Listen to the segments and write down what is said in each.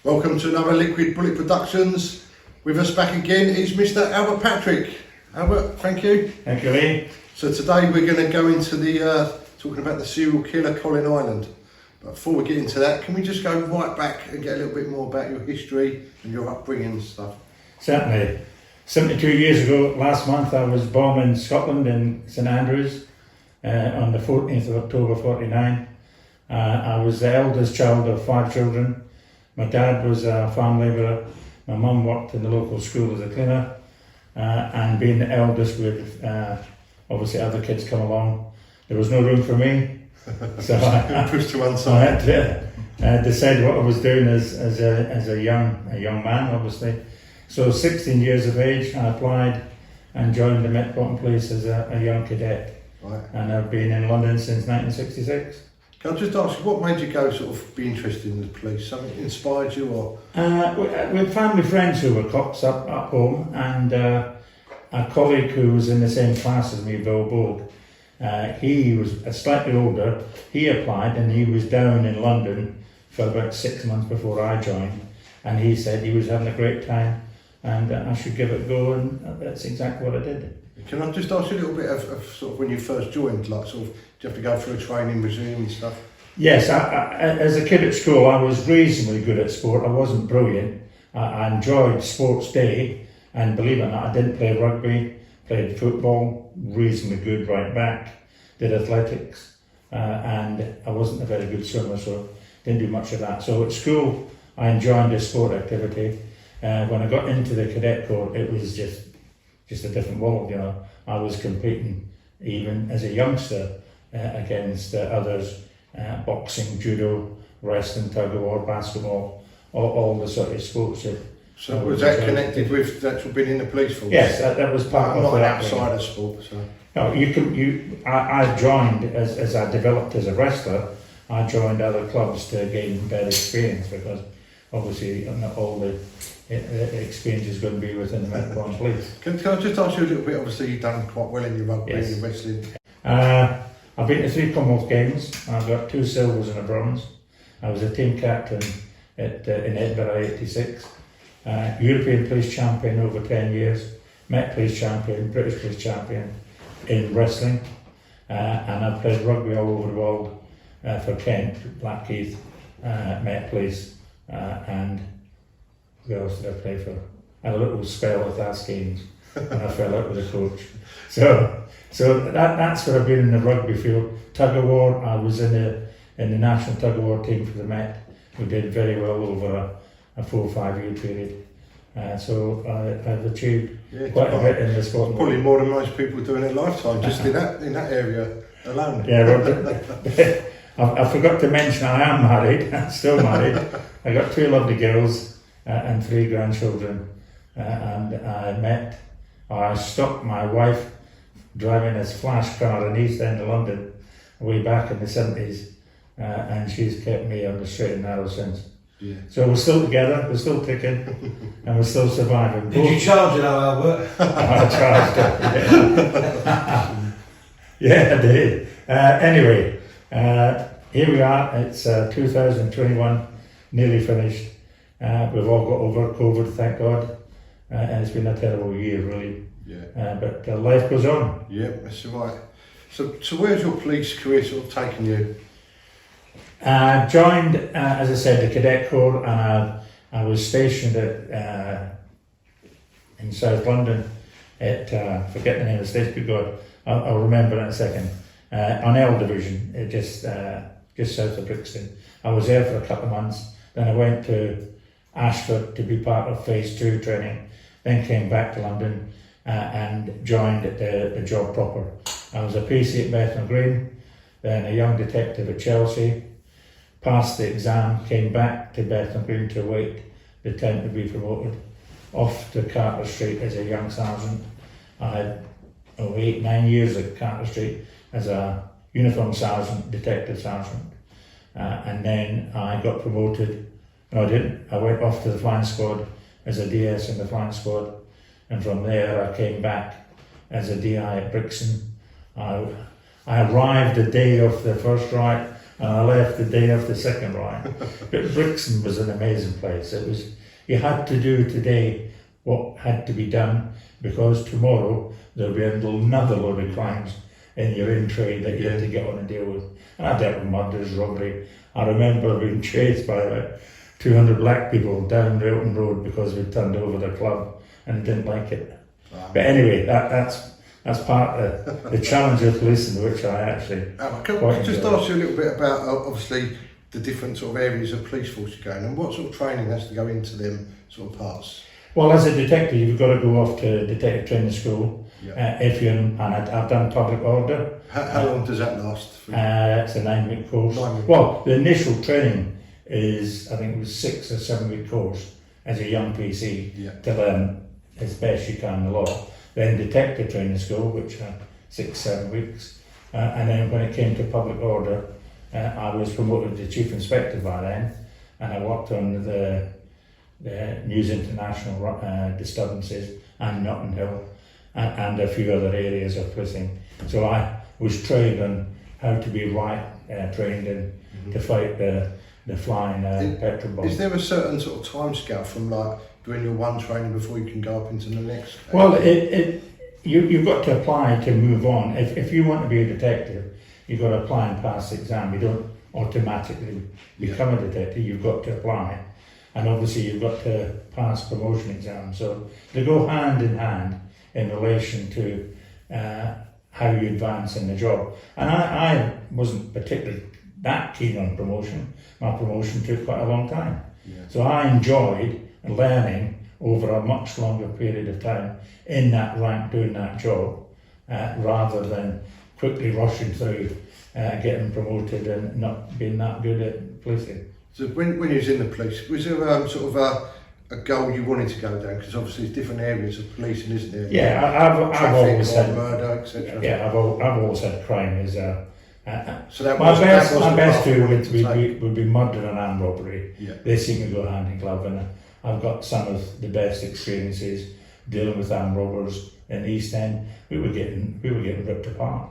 Welcome to another Liquid Bullet Productions. With us back again is Mr. Albert Patrick. Albert, thank you. Thank you, Lee. So today we're going to go into the talking about the serial killer Colin Ireland. But before we get into that, can we just go right back and get a little bit more about your history and your upbringing and stuff? Certainly. 72 years ago, last month, I was born in Scotland in St Andrews on the 14th of October 49. I was the eldest child of 5 children. My dad was a farm labourer. My mum worked in the local school as a cleaner. And being the eldest with obviously other kids come along, there was no room for me. So I pushed to one side. I had to decide what I was doing as a young man, obviously. So 16 years of age, I applied and joined the Metropolitan Police as a young cadet. Right. And I've been in London since 1966. Can I just ask you, what made you go sort of be interested in the police? Something inspired you, or? We had family friends who were cops up home, and a colleague who was in the same class as me, Bill Bold. He was slightly older. He applied and he was down in London for about 6 months before I joined, and he said he was having a great time and I should give it a go, and that's exactly what I did. Can I just ask you a little bit of sort of when you first joined, like sort of, do you have to go through a training regime and stuff? Yes, I, as a kid at school I was reasonably good at sport. I wasn't brilliant. I enjoyed sports day, and believe it or not, I didn't play rugby, played football, reasonably good right back, did athletics, and I wasn't a very good swimmer, so didn't do much of that. So at school I enjoyed the sport activity. When I got into the cadet corps, it was just a different world, you know. I was competing even as a youngster against others, boxing, judo, wrestling, tug of war, basketball, all the sort of sports. So was that connected with actual being in the police force? Yes, that was part of not it. Outside of sport, so. No, I joined as I developed as a wrestler. I joined other clubs to gain better experience, because obviously not all the experience is going to be within the Metropolitan Police. Can I just ask you a little bit? Obviously, you've done quite well in your rugby and your wrestling. I've been to 3 Commonwealth Games. I've got 2 silvers and a bronze. I was a team captain in Edinburgh '86. European Police Champion over 10 years. Met Police Champion, British Police Champion in wrestling. And I've played rugby all over the world for Kent, Blackheath, Met Police, and who else did I play for? I had a little spell with Ask Games and I fell out with a coach. So that's where I've been in the rugby field. Tug of war, I was in the national tug of war team for the Met. We did very well over a 4 or 5 year period. So I've achieved quite a bit in the sport. Probably more than most people do in their lifetime, just in that area alone. Yeah, well, I forgot to mention I am married. I'm still married. I got 2 lovely girls and 3 grandchildren. And I stopped my wife driving this flash car in East End of London way back in the 70s, and she's kept me on the straight and narrow since. Yeah. So we're still together, we're still ticking, and we're still surviving. Did you charge it, Albert? I charged it. Yeah, I did. Anyway, here we are. It's 2021, nearly finished. We've all got over COVID, thank God, and it's been a terrible year, really. Yeah. But life goes on. Yeah, that's right. So where's your police career sort of taken you? I joined, as I said, the Cadet Corps, and I was stationed in South London at, forget the name of the station, God, I'll remember in a second, on L Division, just south of Brixton. I was there for a couple of months, then I went to Ashford to be part of Phase 2 training, then came back to London and joined the job proper. I was a PC at Bethnal Green, then a young detective at Chelsea, passed the exam, came back to Bethnal Green to await the time to be promoted, off to Carter Street as a young sergeant. I had 8-9 years at Carter Street as a uniform sergeant, detective sergeant, and then I got promoted. No, I didn't. I went off to the flying squad as a DS in the flying squad, and from there I came back as a DI at Brixton. I arrived the day of the first riot and I left the day of the second ride. But Brixton was an amazing place. It was, you had to do today what had to be done, because tomorrow there'll be another load of crimes in your in trade that you had to get on and deal with. And I dealt with murders, robbery. I remember being chased by about 200 black people down the open road because we turned over the club and didn't like it. Wow. But anyway, that's part of the challenge of policing, which I actually Can I just ask you a little bit about, obviously, the different sort of areas of police force you're going, and what sort of training has to go into them sort of parts? Well, as a detective, you've got to go off to detective training school. Yeah. If you're, and I've done public order. How long does that last? It's a 9-week course. 9 weeks. Well, the initial training is, I think it was 6 or 7 week course as a young PC to learn as best you can the law. Then detective training school, which are 6-7 weeks. And then when it came to public order, I was promoted to chief inspector by then, and I worked on the News International disturbances and Notting Hill and a few other areas of policing. So I was trained on how to be trained in to fight the flying petrol bomb. Is there a certain sort of time scale from like doing your one training before you can go up into the next? Well, you've got to apply to move on. If you want to be a detective, you've got to apply and pass the exam. You don't automatically become a detective, you've got to apply. And obviously you've got to pass promotion exams. So they go hand in hand in relation to how you advance in the job. And I wasn't particularly that keen on promotion. My promotion took quite a long time. Yeah. So I enjoyed learning over a much longer period of time in that rank doing that job rather than quickly rushing through getting promoted and not being that good at policing. So when you was in the police, was there sort of a goal you wanted to go down? Because obviously there's different areas of policing, isn't there? Yeah, I've always had murder, etc. Yeah, I've always had crime as a. So that my was, best two would be murder and armed robbery. Yeah. They seem to go hand in glove, and I've got some of the best experiences dealing with armed robbers in the East End. We were getting ripped apart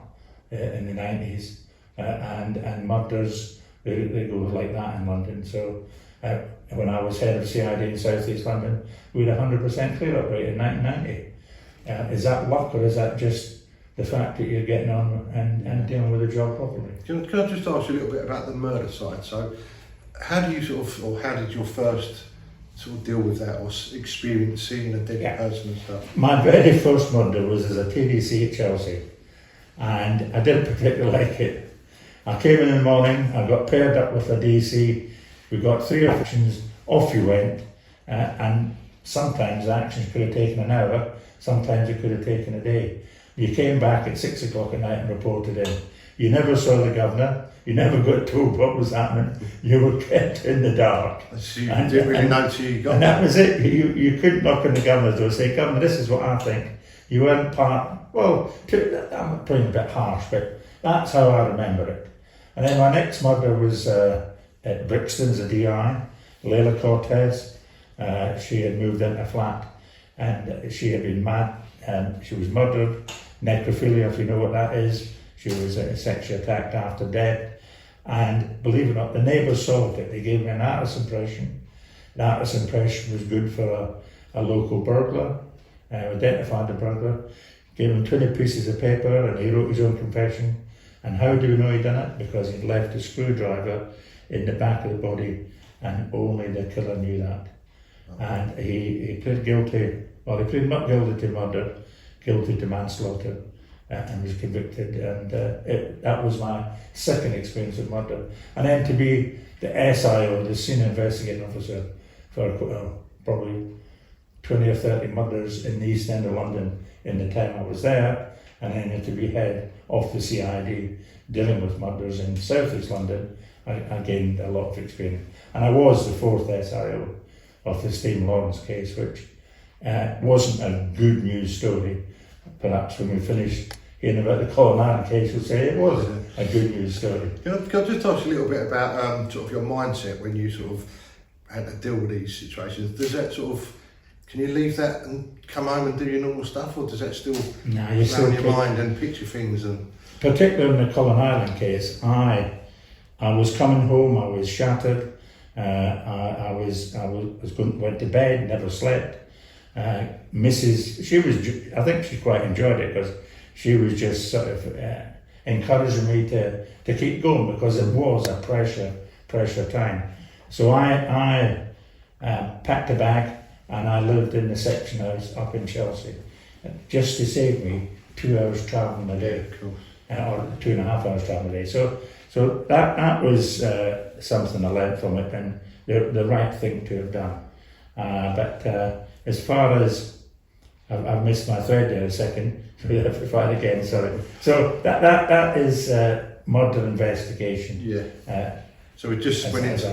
in the 90s, and murders. They go like that in London. So when I was head of CID in South East London, we had 100% clear-up rate in 1990. Is that luck, or is that just the fact that you're getting on and dealing with the job properly? Can I just ask you a little bit about the murder side? So how do you how did your first sort of deal with that, or experience seeing a dead person and stuff? My very first murder was as a TDC at Chelsea, and I didn't particularly like it. I came in the morning, I got paired up with a DC, we got 3 actions, off you went, and sometimes the actions could have taken an hour, sometimes it could have taken a day. You came back at 6 o'clock at night and reported in. You never saw the governor, you never got told what was happening, you were kept in the dark. So you didn't really know till you got and that was it. You couldn't knock on the governor's door and say, Governor, this is what I think. You weren't part, I'm putting a bit harsh, but that's how I remember it. And then my next murder was at Brixton as a DI, Leila Cortez. She had moved into a flat and she had been mad and she was murdered. Necrophilia, if you know what that is. She was sexually attacked after death. And believe it or not, the neighbours solved it. They gave me an artist's impression. The artist's impression was good for a local burglar. Identified the burglar, gave him 20 pieces of paper and he wrote his own confession. And how do we know he'd done it? Because he'd left a screwdriver in the back of the body and only the killer knew that. Okay. And he pled guilty, well he pled not guilty to murder, guilty to manslaughter and was convicted, and that was my second experience of murder. And then to be the SIO, the Senior Investigating Officer, for probably 20 or 30 murders in the East End of London in the time I was there, and then to be head of the CID dealing with murders in South East London, I gained a lot of experience. And I was the 4th SIO of the Stephen Lawrence case, which wasn't a good news story. Perhaps when we finished hearing about the Colin Ireland case, we'll say it was a good news story. Can I just talk a little bit about sort of your mindset when you sort of had to deal with these situations? Does that sort of, can you leave that and come home and do your normal stuff, or does that still run in your mind and picture things? And particularly in the Colin Ireland case, I I was coming home, I was shattered, I went to bed, never slept. I think she quite enjoyed it because she was just sort of encouraging me to keep going because it was a pressure time. So I packed a bag and I lived in the section house up in Chelsea, just to save me 2 hours travelling a day, or 2.5 hours travelling a day. So that was something I learned from it, and the right thing to have done. But as far as I've missed my thread there a second, so we have to fight again. Sorry. So that is murder investigation. Yeah. So we just went into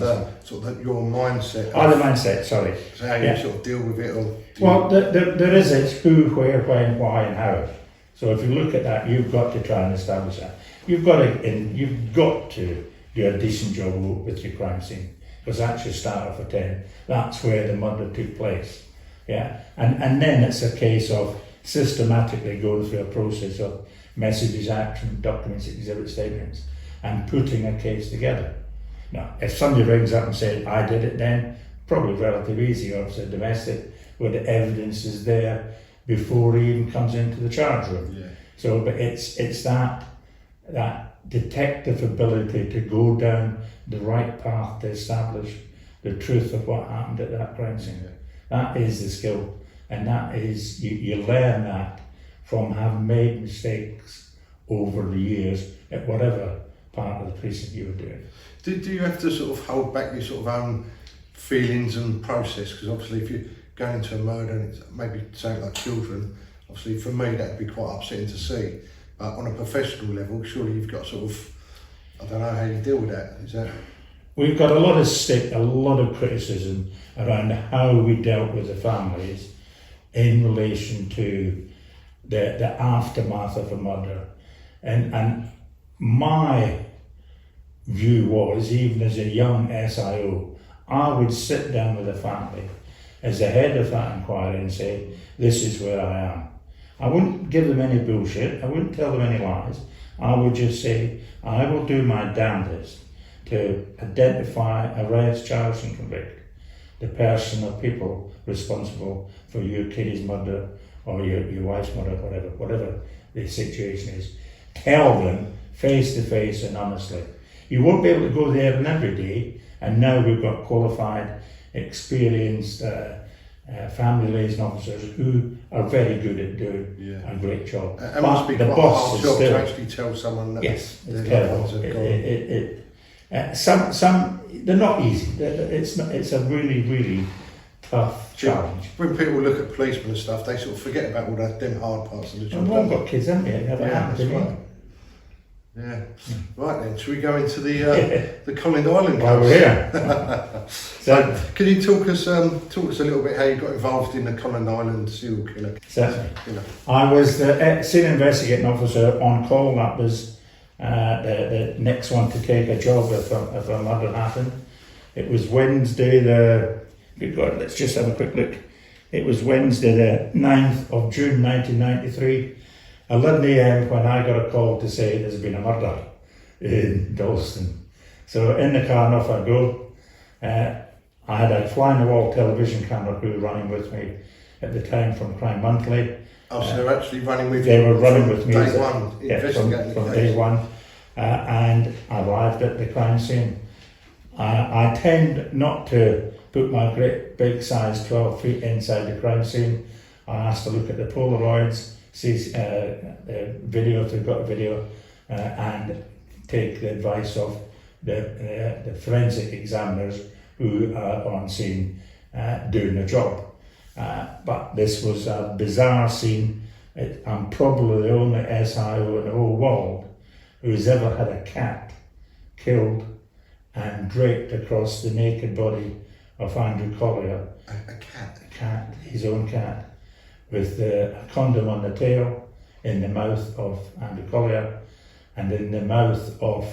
your mindset. The mindset. Sorry. So how you sort of deal with it, or there is it's who, where, when, why, and how. So if you look at that, you've got to try and establish that. You've got to do a decent job with your crime scene, because that's your starter for 10. That's where the murder took place. Yeah, and then it's a case of systematically going through a process of messages, action, documents, exhibit statements, and putting a case together. Now, if somebody rings up and says, I did it, then probably relatively easy, or if it's a domestic, where the evidence is there before he even comes into the charge room. Yeah. So, but it's that detective ability to go down the right path to establish the truth of what happened at that crime scene. Yeah. That is the skill, and that is, you learn that from having made mistakes over the years at whatever part of the precinct you were doing. Do you have to sort of hold back your sort of own feelings and process? Because obviously if you're going into a murder and it's maybe something like children, obviously for me that would be quite upsetting to see. But on a professional level, surely you've got sort of, I don't know how you deal with that. Is that? We've got a lot of criticism around how we dealt with the families in relation to the aftermath of a murder. And my view was, even as a young SIO, I would sit down with the family as the head of that inquiry and say, this is where I am. I wouldn't give them any bullshit, I wouldn't tell them any lies. I would just say, I will do my damnedest to identify, arrest, charge and convict the person or people responsible for your kid's murder or your wife's murder, whatever the situation is. Tell them face to face and honestly. You won't be able to go there and every day, and now we've got qualified, experienced family liaison officers who are very good at doing a great job. It must be quite a hard job to actually tell someone that. Yes, it's terrible. Some they're not easy. It's a really tough challenge. When people look at policemen and stuff, they sort of forget about all them hard parts of the job. And we've all got kids, haven't we? That's right. Yeah. Right then, should we go into the Colin Ireland case? While we're here. So, can you talk us a little bit how you got involved in the Colin Ireland serial killer? Certainly. I was the senior investigating officer on call. That was the next one to take a job if a murder happened. It was Wednesday good God, let's just have a quick look. It was Wednesday the 9th of June 1993. 11 a.m. when I got a call to say there's been a murder in Dalston. So in the car and off I go. I had a fly-on-the-wall television camera crew running with me at the time from Crime Monthly. Oh, so they're actually running with you? They were running with me. Day one, investigating from day one. And I arrived at the crime scene. I tend not to put my great big size 12 feet inside the crime scene. I asked to look at the Polaroids, see video if they've got a video, and take the advice of the forensic examiners who are on scene doing the job. But this was a bizarre scene. I'm probably the only SIO in the whole world who's ever had a cat killed and draped across the naked body of Andrew Collier. A cat? A cat, his own cat, with a condom on the tail, in the mouth of Andrew Collier, and in the mouth of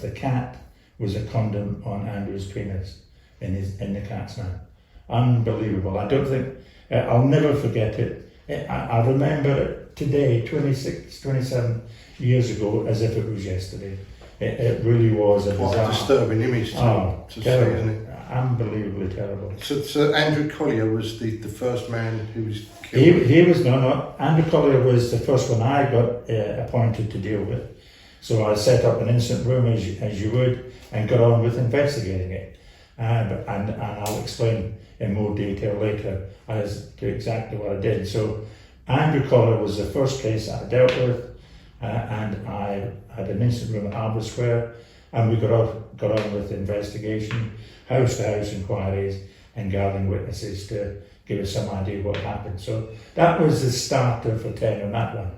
the cat was a condom on Andrew's penis in the cat's mouth. Unbelievable. I don't think I'll never forget it. I remember it today, 27 years ago, as if it was yesterday. it really was a quite bizarre, a disturbing image to see, terrible, isn't it? unbelievably terrible. So Andrew Collier was the first man who was killed. He was no. Andrew Collier was the first one I got appointed to deal with. So I set up an incident room as you would, and got on with investigating it. And I'll explain in more detail later as to exactly what I did. So Andrew Collier was the first case I dealt with, and I had an incident room at Harbour Square, and we got on with the investigation, house to house inquiries, and gathering witnesses to give us some idea what happened. So that was the starter for 10 on that one.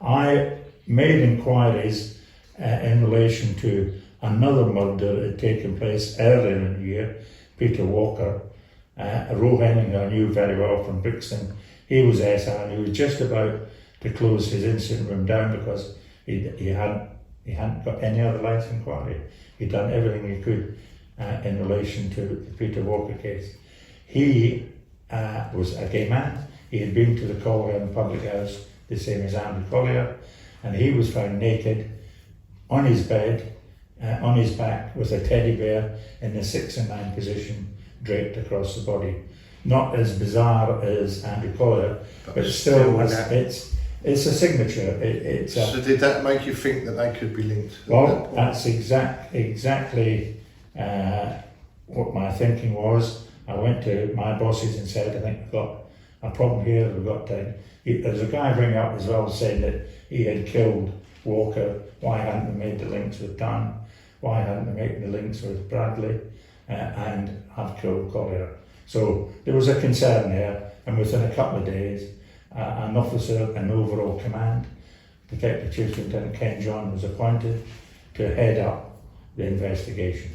I made inquiries in relation to another murder that had taken place earlier in the year, Peter Walker, a row Henning I knew very well from Brixton. He was SI, and he was just about to close his incident room down because he hadn't got any other life inquiry. He'd done everything he could in relation to the Peter Walker case. He was a gay man. He had been to the Coleherne public house, the same as Andrew Collier, and he was found naked on his bed, on his back, with a teddy bear in the 6 and 9 position, draped across the body. Not as bizarre as Andrew Collier, but still it's a signature. So did that make you think that they could be linked? Well, that's exactly what my thinking was. I went to my bosses and said, I think we've got a problem here, there's a guy bringing up as well saying that he had killed Walker. Why hadn't we made the links with Dunn? Why hadn't we made the links with Bradley? And I've killed Collier. So there was a concern there, and within a couple of days, an officer in overall command, Detective Chief Lieutenant Ken John, was appointed to head up the investigation.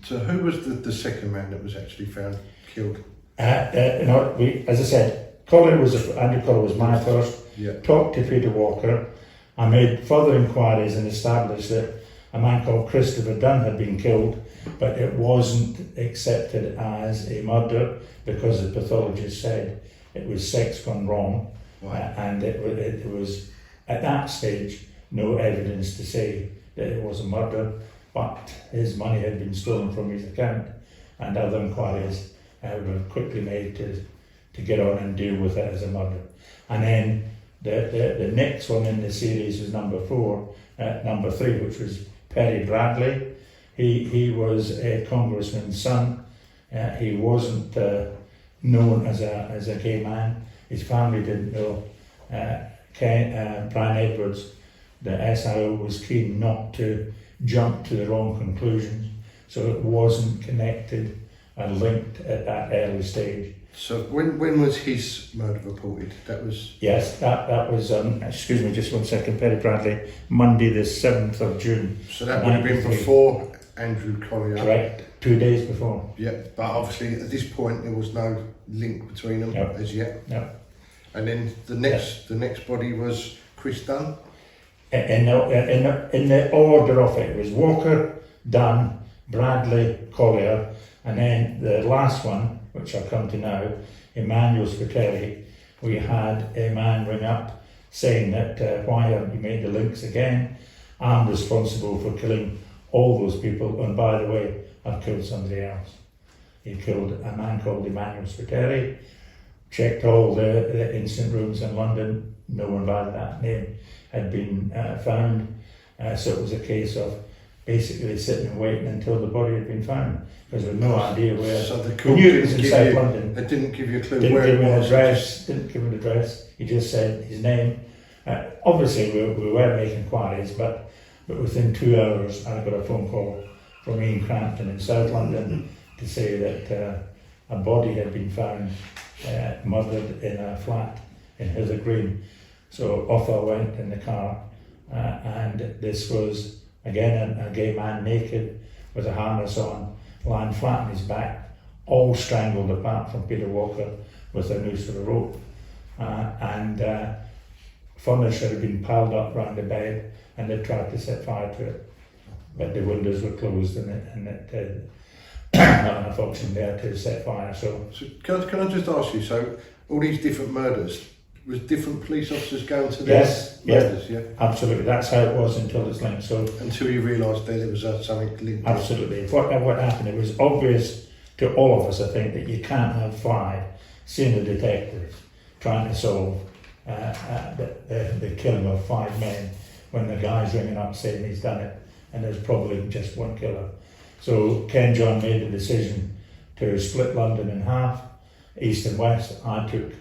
So who was the second man that was actually found killed? As I said, Andrew Collier was my first. Yeah. Talked to Peter Walker. I made further inquiries and established that a man called Christopher Dunn had been killed, but it wasn't accepted as a murder because the pathologist said it was sex gone wrong. Right. And it was at that stage no evidence to say that it was a murder, but his money had been stolen from his account, and other inquiries were quickly made to get on and deal with it as a murder. And then the next one in the series was number 3, which was Perry Bradley. He was a congressman's son. He wasn't known as a gay man. His family didn't know. Brian Edwards, the SIO, was keen not to jump to the wrong conclusions, so it wasn't connected and linked at that early stage. So when was his murder reported? That was... Yes, that was, excuse me just one second, Perry Bradley, Monday the 7th of June. So that would have been before Andrew Collier? Correct, 2 days before. Yeah, but obviously at this point there was no link between them as yet. No. And then the next body was Chris Dunn? In the order of it was Walker, Dunn, Bradley, Collier, and then the last one, which I'll come to now, Emmanuel Spiteri. We had a man ring up saying that why haven't you made the links again? I'm responsible for killing all those people, and by the way, I've killed somebody else. He killed a man called Emmanuel Spiteri, checked all the incident rooms in London, no one by that name had been found, so it was a case of basically sitting and waiting until the body had been found, because we had no idea where. So the We court knew it was in South London. It didn't give you a clue Didn't where give it me an was. address. Didn't give me an address. He just said his name. Obviously, we were making inquiries, but within 2 hours, I got a phone call from Ian Crampton in South London to say that a body had been found murdered in a flat in Hither Green. So off I went in the car, and this was again a gay man naked with a harness on, lying flat on his back, all strangled apart from Peter Walker with a noose or a rope, and furniture had been piled up round the bed, and they tried to set fire to it, but the windows were closed and it not enough oxygen there to set fire. So can I just ask you, so all these different murders, Was different police officers going to their Yes, murders, yeah? absolutely. That's how it was until it's linked. So Until you realised there was something linked. absolutely. What happened, it was obvious to all of us, I think, that you can't have 5 senior detectives trying to solve the killing of 5 men when the guy's ringing up saying he's done it, and there's probably just one killer. So Ken John made the decision to split London in half, east and west. I took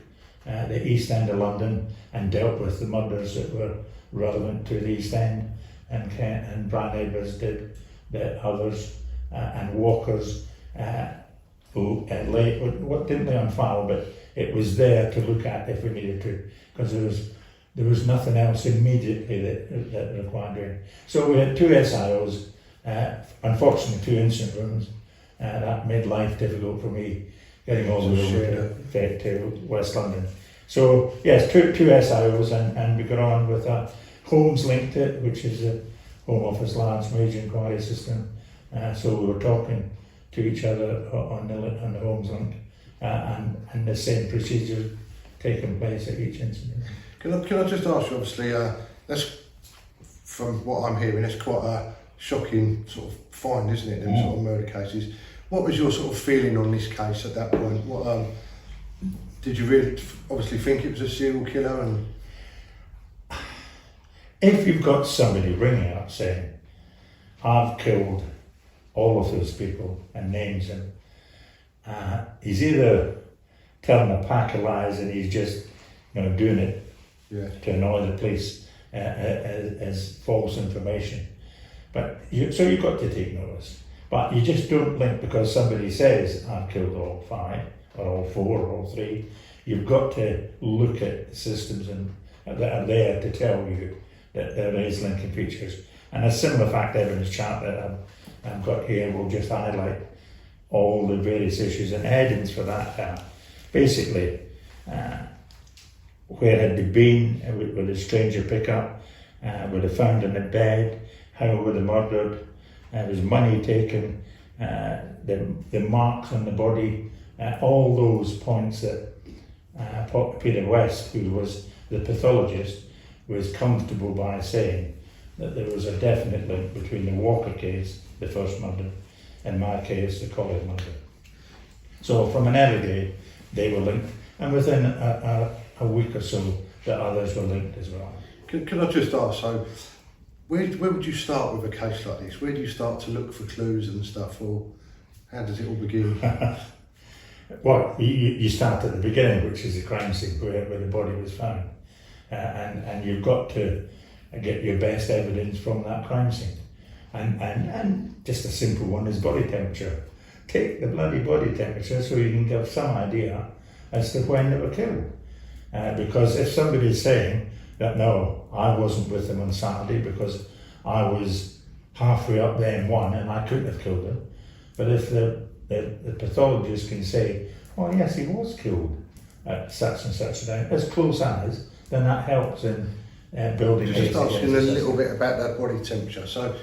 the east end of London and dealt with the murders that were relevant to the east end, and Ken and Brian Edwards did the others, and Walker's who lay, what didn't lay on file, but it was there to look at if we needed to, because there was nothing else immediately that required doing. So we had 2 SIOs, unfortunately 2 incident rooms. That made life difficult for me, getting all the way over to West London. So yes, two SIOs, and we got on with that. Holmes linked it, which is a Home Office large major inquiry system. So we were talking to each other on the Holmes link, and the same procedure taking place at each incident. Can I just ask you, obviously, that's, from what I'm hearing, that's quite a shocking sort of find, isn't it, them sort of murder cases. What was your sort of feeling on this case at that point? What did you really obviously think it was a serial killer? And if you've got somebody ringing up saying, I've killed all of those people, and names them, he's either telling a pack of lies and he's just doing it to annoy the police as false information. But so you've got to take notice. But you just don't link because somebody says, I've killed all 5, or all 4, or all 3. You've got to look at systems that are there to tell you that there is linking features. And a similar fact evidence chart that I've got here will just highlight all the various issues and headings for that. Basically, where had they been, with a stranger pickup, were they found in a bed, how were they murdered, was money taken, the marks on the body, all those points that Peter West, who was the pathologist, was comfortable by saying that there was a definite link between the Walker case, the first murder, and my case, the Coleherne murder. So from an early day, they were linked, and within a week or so, the others were linked as well. Can I just ask, so where would you start with a case like this? Where do you start to look for clues and stuff, or how does it all begin? Well, you start at the beginning, which is the crime scene where the body was found, and you've got to get your best evidence from that crime scene, and just a simple one is body temperature. Take the bloody body temperature so you can give some idea as to when they were killed, because if somebody's saying that no, I wasn't with them on Saturday because I was halfway up the M1 and I couldn't have killed them, but if the pathologist can say, oh yes, he was killed at such and such a time, as close as, then that helps in building. Just asking a little bit about that body temperature. So,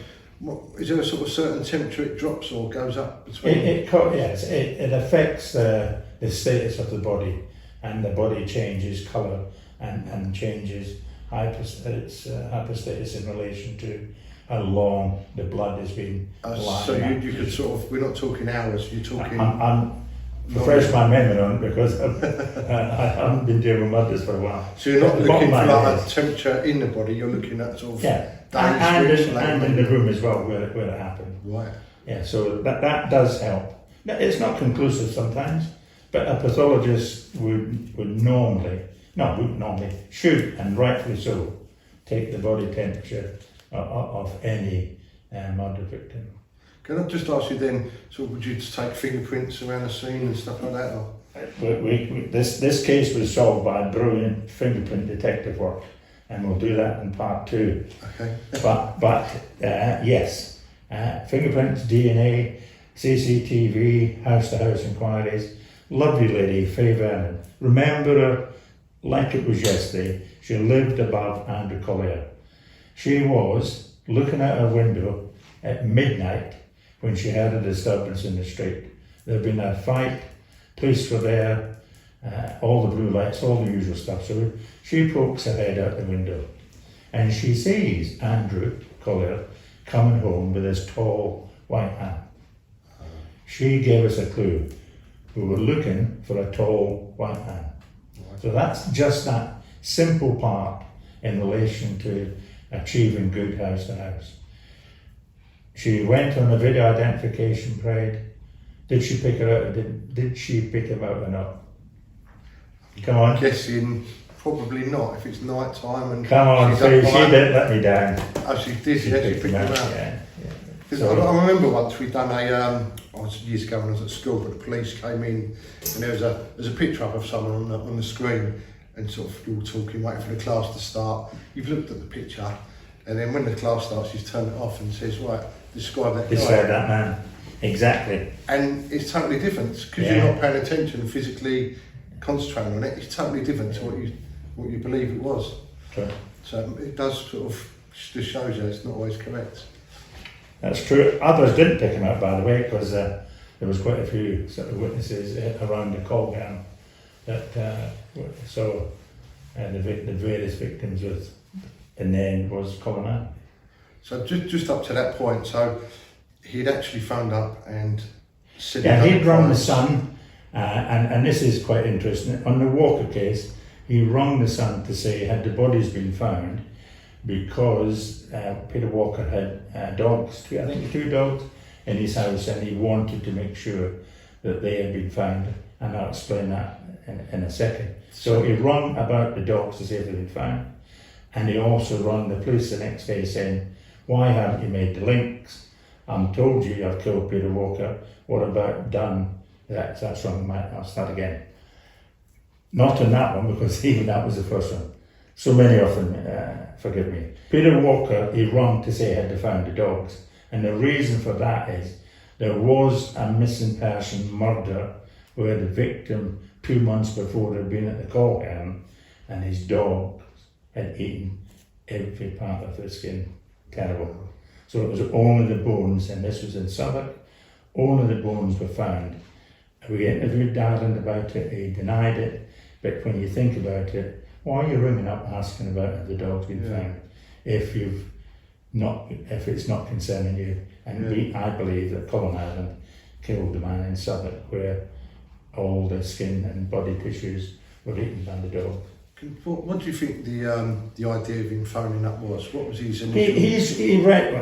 is there a sort of certain temperature it drops or goes up between? It affects the status of the body, and the body changes colour and changes hypostatus in relation to how long the blood has been lying. So you could sort of, we're not talking hours, you're talking... I'm refresh my memory on it because I haven't been dealing with murders for a while. So you're not looking for like a temperature in the body, you're looking at sort of... Yeah, and in the room as well where it happened. Right. Yeah, so that does help. It's not conclusive sometimes, but a pathologist should, and rightfully so, take the body temperature of any murder victim. Can I just ask you then, so would you just take fingerprints around the scene and stuff like that? Or? This case was solved by brilliant fingerprint detective work, and we'll do that in part 2. Okay. but yes, fingerprints, DNA, CCTV, house-to-house inquiries. Lovely lady, Faye Vernon. Remember her like it was yesterday. She lived above Andrew Coleherne. She was looking out her window at midnight when she heard a disturbance in the street. There had been a fight, police were there, all the blue lights, all the usual stuff. So she pokes her head out the window and she sees Andrew Coleherne coming home with his tall white man. She gave us a clue. We were looking for a tall white man. So that's just that simple part in relation to achieving good house to house. She went on a video identification parade. Did she pick her out? Did she pick him out or not? Come on. I'm guessing probably not. If it's night time and Come on, she didn't let me down. Oh, she did. She picked him out. Yeah. So, I remember once we'd done I was years ago when I was at school, but the police came in and there was a picture up of someone on the screen, and sort of you were talking, waiting for the class to start. You've looked at the picture, and then when the class starts, she's turned it off and says, right, describe that guy. Describe that man. Exactly. And it's totally different because you're not paying attention, physically concentrating on it. It's totally different to what you believe it was. True. So it does sort of just shows you it's not always correct. That's true. Others didn't pick him out, by the way, because there was quite a few sort of witnesses around the Coleherne that saw the various victims with, and then was Colin Ireland. So just up to that point, so he'd actually phoned up and said... Yeah, he'd rung the son, and this is quite interesting. On the Walker case, he rung the son to say, had the bodies been found, because Peter Walker had dogs, I think 2 dogs, in his house, and he wanted to make sure that they had been found, and I'll explain that in a second. So he rung about the dogs to say if they'd been found, and he also rung the police the next day saying, why haven't you made the links? I'm told you I've killed Peter Walker, what about done? That's wrong, I'll start again. Not on that one, because even that was the first one. So many of them, forgive me. Peter Walker, he rung to say had they found the dogs. And the reason for that is there was a missing person murder where the victim 2 months before had been at the Coleherne and his dogs had eaten every part of the skin. Terrible. So it was only the bones, and this was in Southend, only the bones were found. We interviewed Ireland about it, he denied it, but when you think about it, why are you ringing up asking about have the dogs been found if it's not concerning you? And I believe that Colin Ireland killed the man in Southend where all the skin and body tissues were eaten by the dog. What do you think the idea of him phoning up was? What was his initial... He read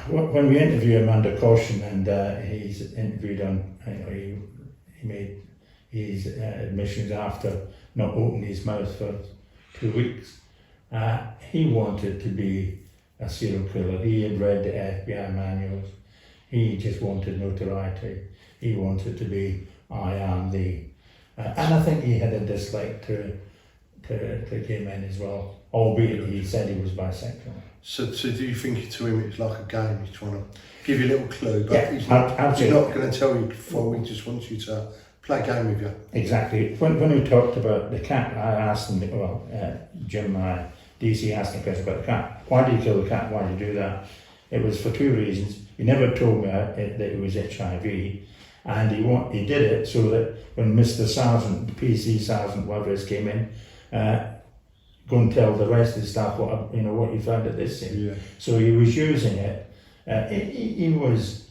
when we interviewed him under caution, and he's interviewed on. He made his admissions after not opening his mouth for 2 weeks. He wanted to be a serial killer. He had read the FBI manuals. He just wanted notoriety. He wanted to be, I am the... and I think he had a dislike to gay men as well, albeit he said he was bisexual. So do you think to him it's like a game, he's trying to give you a little clue, but he's not going to tell you before, he just wants you to play a game with you. Exactly. When we talked about the cat, I asked him, Jim, my DC asked me a question about the cat. Why did you kill the cat? Why did you do that? It was for 2 reasons. He never told me that it was HIV, and he did it so that when Mr. Sergeant, the PC Sergeant, whatever it came in, go and tell the rest of the staff what you found at this scene. Yeah. So he was using it. He was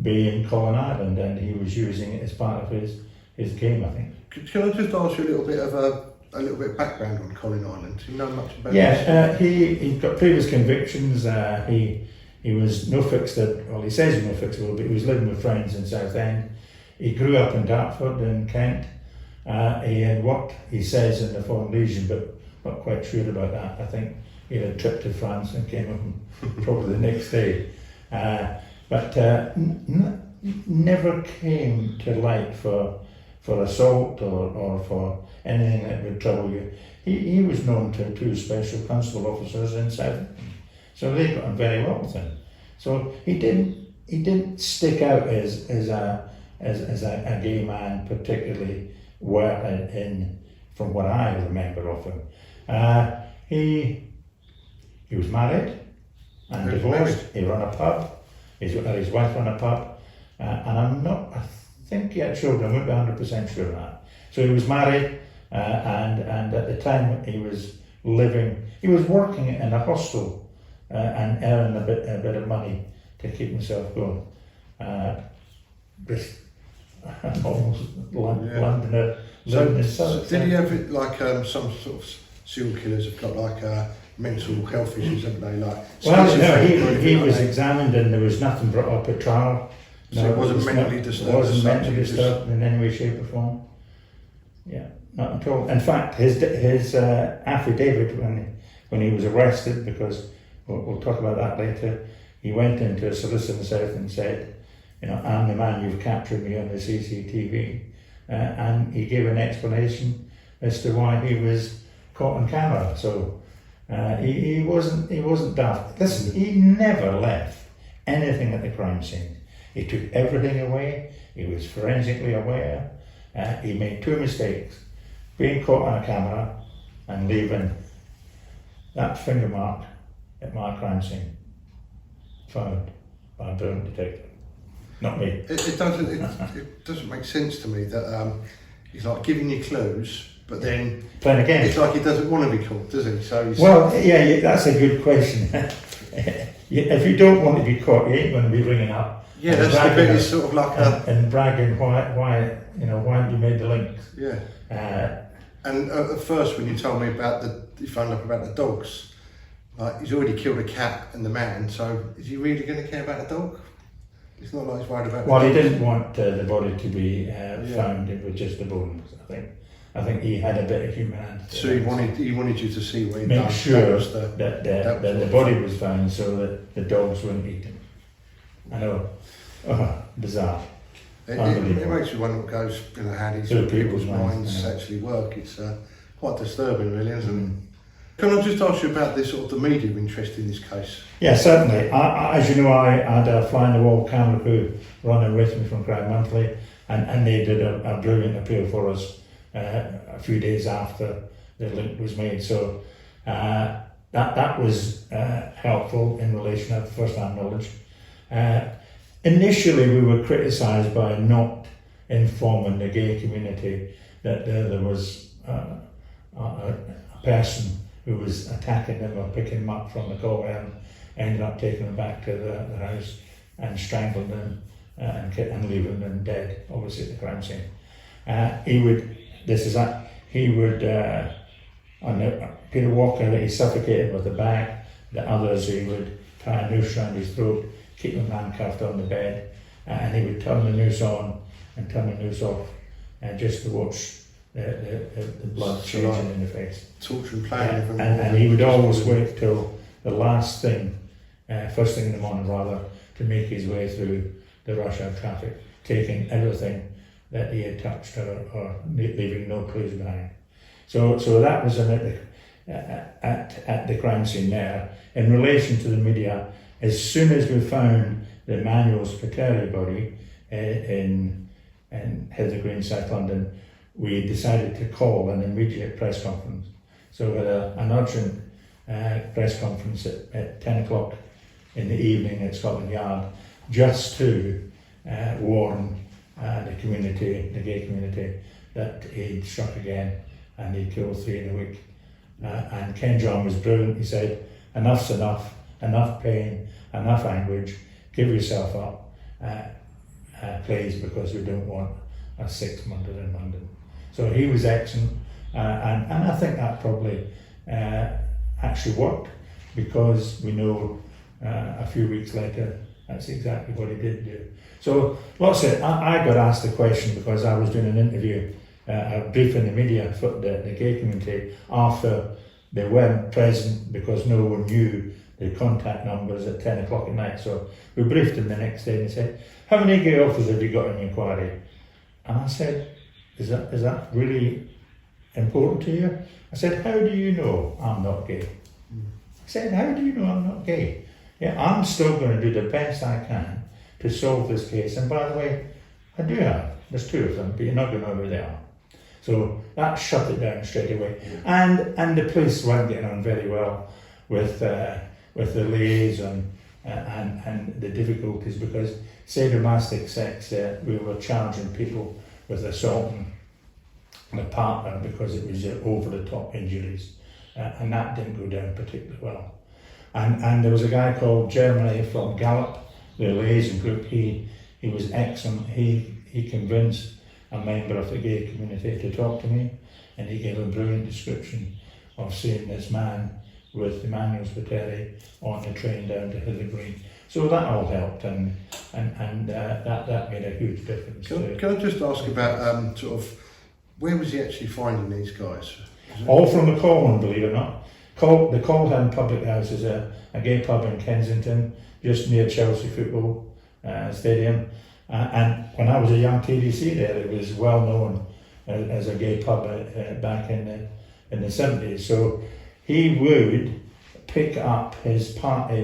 being Colin Ireland, and he was using it as part of his game, I think. Can I just ask you a little bit of background on Colin Ireland? Do you know much about this? He got previous convictions. He was no fixer. Well, he says he was no fixer, but he was living with friends in Southend. He grew up in Dartford in Kent. He had worked, he says, in the Foreign Legion, but not quite sure about that. I think he had a trip to France and came home probably the next day. But never came to light for assault or for anything that would trouble you. He was known to 2 special constable officers in Southend, so they got on very well with him. So he didn't stick out as a gay man particularly well from what I remember of him. He was married and divorced. He ran a pub. His wife ran a pub, and I think he had children. I wouldn't be 100% sure of that. So he was married, and at the time he was working in a hostel and earning a bit of money to keep himself going. Just almost Londoner. So did he have it like some sort of serial killers have got like mental health issues, haven't they? Like, well, no, he was examined and there was nothing brought up at trial. So it wasn't mentally disturbed. It wasn't mentally disturbed in any way, shape or form. Yeah, not at all. In fact, his affidavit when he was arrested, because we'll talk about that later, he went into a solicitor in Southend and said, you know, I'm the man you've captured me on the CCTV, and he gave an explanation as to why he was caught on camera. So he wasn't daft. Listen, he never left anything at the crime scene. He took everything away. He was forensically aware. He made two mistakes: being caught on a camera and leaving that finger mark at my crime scene, found by a brilliant detective. Not me. It doesn't make sense to me that he's like giving you clues, but then playing a game. It's like he doesn't want to be caught, does he? So well, yeah, that's a good question. If you don't want to be caught, you ain't going to be ringing up. Yeah, that's the bit. It's sort of like and bragging why haven't you made the links? Yeah. And at first, when you told me about you found out about the dogs, like he's already killed a cat and the man. So is he really going to care about the dog? It's not like he's worried about. Well, he didn't want the body to be found with just the bones. I think he had a bit of humanity. So he wanted you to see where he make sure that the body was found, so that the dogs weren't eaten. I know, bizarre. It makes you wonder what goes, how these people's minds actually work. It's quite disturbing, really, isn't it? Can I just ask you about this sort of the media interest in this case? Yeah, certainly. As you know, I had a fly-in-the-wall camera crew running with me from Crime Monthly, and they did a brilliant appeal for us a few days after the link was made. So that was helpful in relation to first-hand knowledge. Initially, we were criticised by not informing the gay community that there was a person who was attacking them or picking them up from the Coleherne, ended up taking them back to the house and strangled them and leaving them dead, obviously at the crime scene. Peter Walker, he suffocated with a bag. The others, he would tie a noose around his throat, keep him handcuffed on the bed, and he would turn the noose on and turn the noose off, just to watch the blood changing in the face. Torture and pain. And he would always wait till the last thing, first thing in the morning rather, to make his way through the rush hour traffic, taking everything that he had touched or leaving no clues behind. So that was at the crime scene there. In relation to the media, as soon as we found the Manuel Spiteri body in Heather Green, South London, we decided to call an immediate press conference. So we had an urgent press conference at 10 o'clock in the evening at Scotland Yard, just to warn the community, the gay community, that he'd struck again and he'd killed 3 in a week. And Ken John was brilliant. He said, enough's enough pain, enough anguish, give yourself up, please, because we don't want a 6 murder in London. So he was excellent, and I think that probably actually worked, because we know a few weeks later that's exactly what he did do. So I got asked the question because I was doing an interview, a brief in the media for the gay community after they weren't present because no one knew the contact numbers at 10 o'clock at night. So we briefed them the next day and they said, how many gay officers have you got in the inquiry? And I said, is that really important to you? I said, how do you know I'm not gay? I said, how do you know I'm not gay? Yeah, I'm still going to do the best I can to solve this case. And by the way, I do have. There's 2 of them, but you're not going to know who they are. So that shut it down straight away. And the police weren't getting on very well with the liaison and the difficulties, because sadomasochistic sex, we were charging people with assaulting the partner because it was over-the-top injuries, and that didn't go down particularly well. And there was a guy called Jeremy from Gallup, the liaison group. He was excellent. He convinced a member of the gay community to talk to me, and he gave a brilliant description of seeing this man with Emmanuel Spiteri on the train down to Hither Green. So that all helped, and that made a huge difference. Can I just ask about sort of where was he actually finding these guys? All from the Coleherne, believe it or not. The Coleherne Public House is a gay pub in Kensington, just near Chelsea Football Stadium. And when I was a young TDC there, it was well known as a gay pub back in the 70s. So he would pick up his partner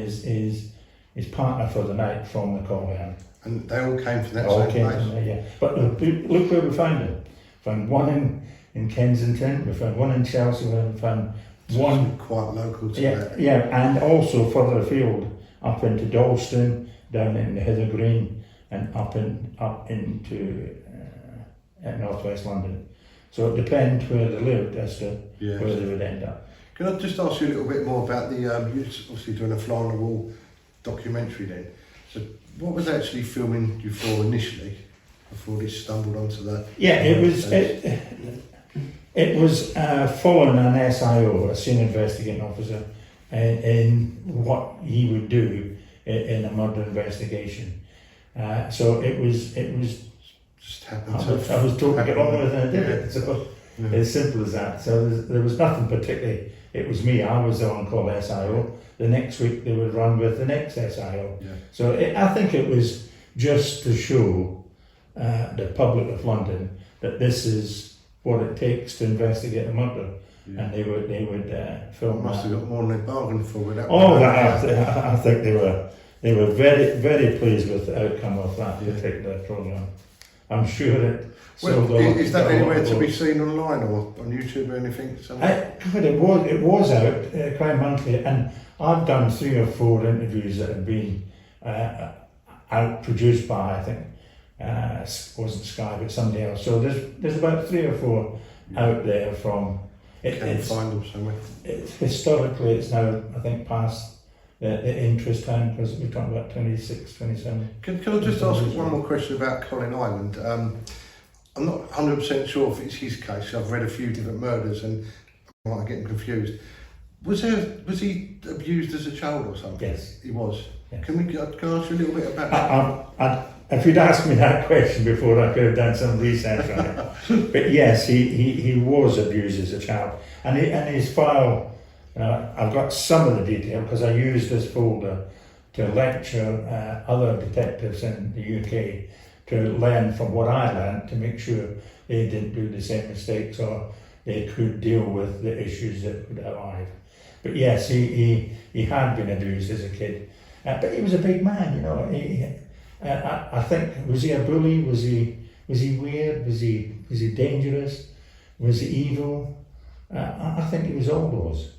for the night from the Coleherne. And they all came from that same place? There, yeah. But look where we found them. Found one in Kensington, we found one in Chelsea, we found one quite local to that. Yeah, and also further afield, up into Dalston, down in the Hither Green, and up into northwest London. So it depends where they lived as to where they would end up. Can I just ask you a little bit more about the, you're obviously doing a fly on the wall documentary then. So what was actually filming you for initially, before this stumbled onto the... Yeah, it was following an SIO, a senior investigating officer, in what he would do in a murder investigation. So it was just happened I was told to get on with it and I did it. So as simple as that. So there was nothing particularly. It was me. I was the on-call SIO. The next week they would run with the next SIO. Yeah. So I think it was just to show the public of London that this is what it takes to investigate a murder. Yeah. And they would film. Must have got more than they bargained for with that. Oh, I think they were very, very pleased with the outcome of that particular programme. I'm sure it. Is that anywhere to be seen online or on YouTube or anything? It was out, Crime Monthly, and I've done 3 or 4 interviews that have been out produced by, I think, wasn't Sky but somebody else. So there's about 3 or 4 out there from. Can't find them somewhere. Historically, it's now, I think, past the interest time, because we're talking about 26, 27. Can I just ask one more question about Colin Ireland? I'm not 100% sure if it's his case. I've read a few different murders and I'm getting confused. Was he abused as a child or something? Yes. He was? Yes. Can I ask you a little bit about that? If you'd asked me that question before, I could have done some research on it. But yes, he was abused as a child. And his file, I've got some of the detail because I used this folder to lecture other detectives in the UK to learn from what I learned to make sure they didn't do the same mistakes or they could deal with the issues that would arrive. But yes, he had been abused as a kid. But he was a big man, I think, was he a bully? Was he weird? Was he dangerous? Was he evil? I think he was all those.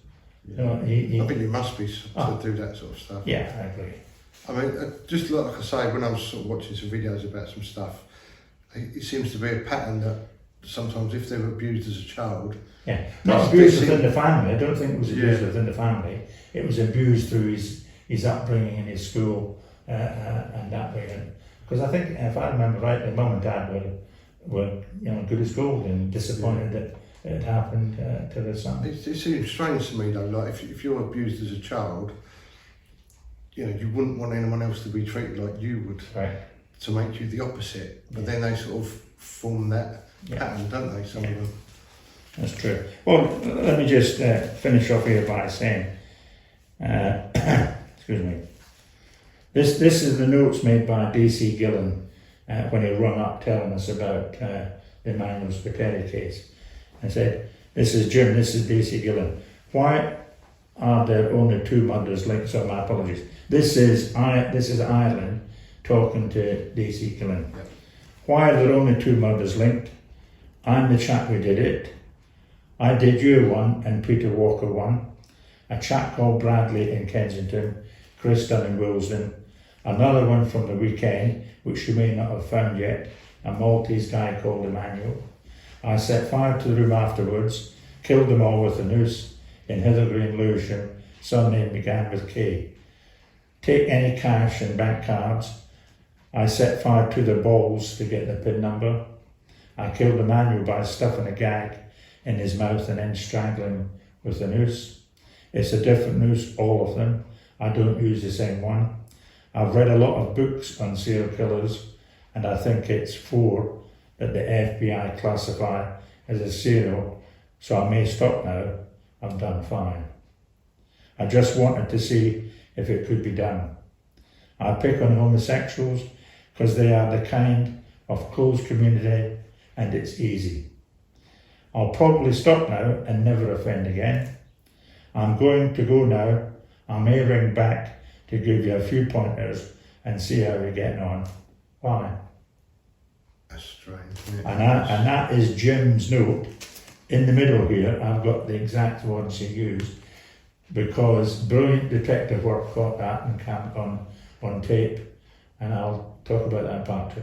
Yeah. I think he must be to do that sort of stuff. Yeah, I agree. I mean, just like I say, when I was sort of watching some videos about some stuff, it seems to be a pattern that sometimes if they were abused as a child... Yeah, not abused within the family. I don't think it was abused within the family. It was abused through his upbringing in his school and that way. Because I think, if I remember rightly, Mum and Dad were good as gold and disappointed that it happened to their son. It seems strange to me though, like if you're abused as a child, you wouldn't want anyone else to be treated like you would, right, to make you the opposite. But then they sort of form that pattern, don't they, some of them? That's true. Well, let me just finish off here by saying, excuse me, this is the notes made by D.C. Gillen when he rung up telling us about the Emmanuel Spiteri case. I said, this is Jim, this is D.C. Gillen. Why are there only 2 murders linked? So my apologies. This is Ireland talking to D.C. Gillen. Yep. Why are there only 2 murders linked? I'm the chap who did it. I did you one and Peter Walker one. A chap called Bradley in Kensington Chris done in Willesden. Another one from the weekend, which you may not have found yet, a Maltese guy called Emmanuel. I set fire to the room afterwards, killed them all with a noose in Hither Green, Lewisham. Surname began with K. Take any cash and bank cards. I set fire to the balls to get the PIN number. I killed Emmanuel by stuffing a gag in his mouth and then strangling with a noose. It's a different noose, all of them. I don't use the same one. I've read a lot of books on serial killers, and I think it's 4 that the FBI classify as a serial, so I may stop now. I've done 5. I just wanted to see if it could be done. I pick on homosexuals because they are the kind of closed community and it's easy. I'll probably stop now and never offend again. I'm going to go now. I may ring back to give you a few pointers and see how we're getting on. Why? That's strange, isn't it? And that is Jim's note. In the middle here, I've got the exact words he used, because brilliant detective work got that and camp on tape, and I'll talk about that in part 2.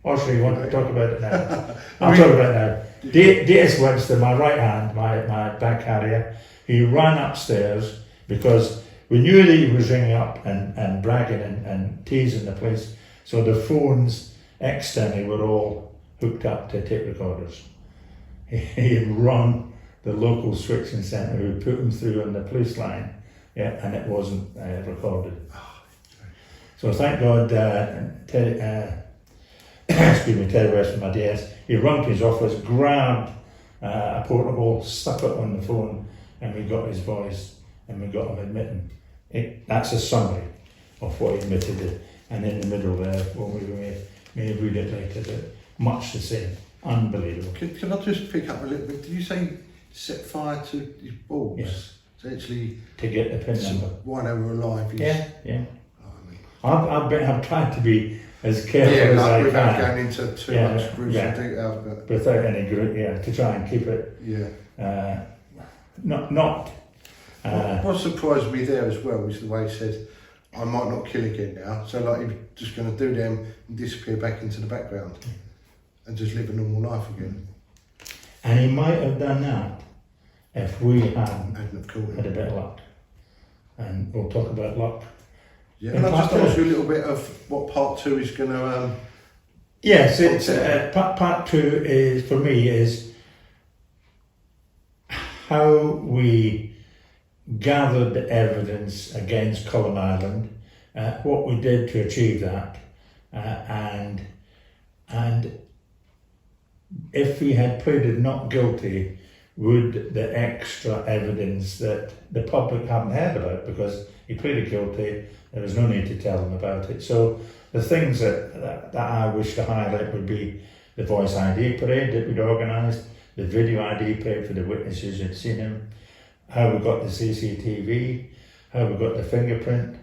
Or so you want to talk about it now? I'll talk about it now. D.S. Webster, my right hand, my back carrier, he ran upstairs because we knew that he was ringing up and bragging and teasing the police, so the phones externally were all hooked up to tape recorders. He had run the local switching centre who put him through on the police line, and it wasn't recorded. So thank God, Terry West from my DS, he rung to his office, grabbed a portable, stuck it on the phone, and we got his voice, and we got him admitting. That's a summary of what he admitted, and in the middle there, when we may read it later, but much the same. Unbelievable. Can I just pick up a little bit? Did you say set fire to his balls? Yes. So actually, To get the PIN number. while they were alive, Yeah. Oh, I mean, I've tried to be as careful as I without can, going into too much gruesome detail, but without any group, to try and keep it not. What surprised me there as well was the way he said, "I might not kill again now." So like he was just going to do them and disappear back into the background and just live a normal life again. And he might have done that if we hadn't Hadn't caught him. had a bit of luck. And we'll talk about luck. Yeah, In and I'll just part ask you a little bit of what part 2 is going to. Yes, it's part 2 is for me is how we gathered the evidence against Colin Ireland, what we did to achieve that, and if he had pleaded not guilty, would the extra evidence that the public haven't heard about, because he pleaded guilty, there was no need to tell them about it. So the things that I wish to highlight would be the voice ID parade that we'd organised, the video ID parade for the witnesses who'd seen him, how we got the CCTV, how we got the fingerprint,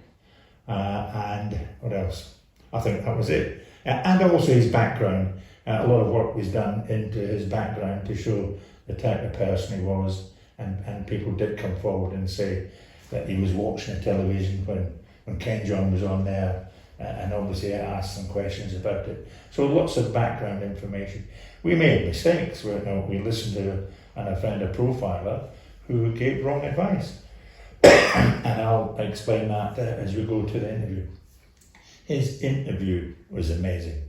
and what else? I think that was it. And also his background. A lot of work was done into his background to show the type of person he was, and people did come forward and say that he was watching the television when Ken John was on there, and obviously I asked some questions about it. So lots of background information. We made mistakes. We listened to and I found a profiler who gave wrong advice. And I'll explain that as we go to the interview. His interview was amazing.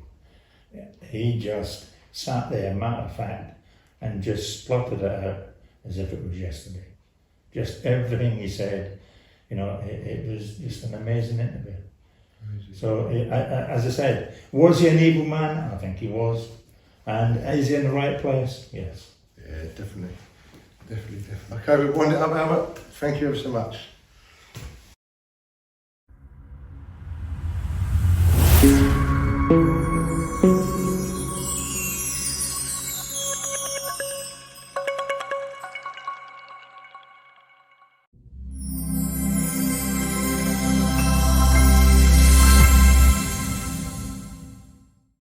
He just sat there, matter of fact, and just spluttered it out as if it was yesterday. Just everything he said, it was just an amazing interview. Amazing. So, as I said, was he an evil man? I think he was. And is he in the right place? Yes. Yeah, definitely. Okay, Albert, thank you ever so much.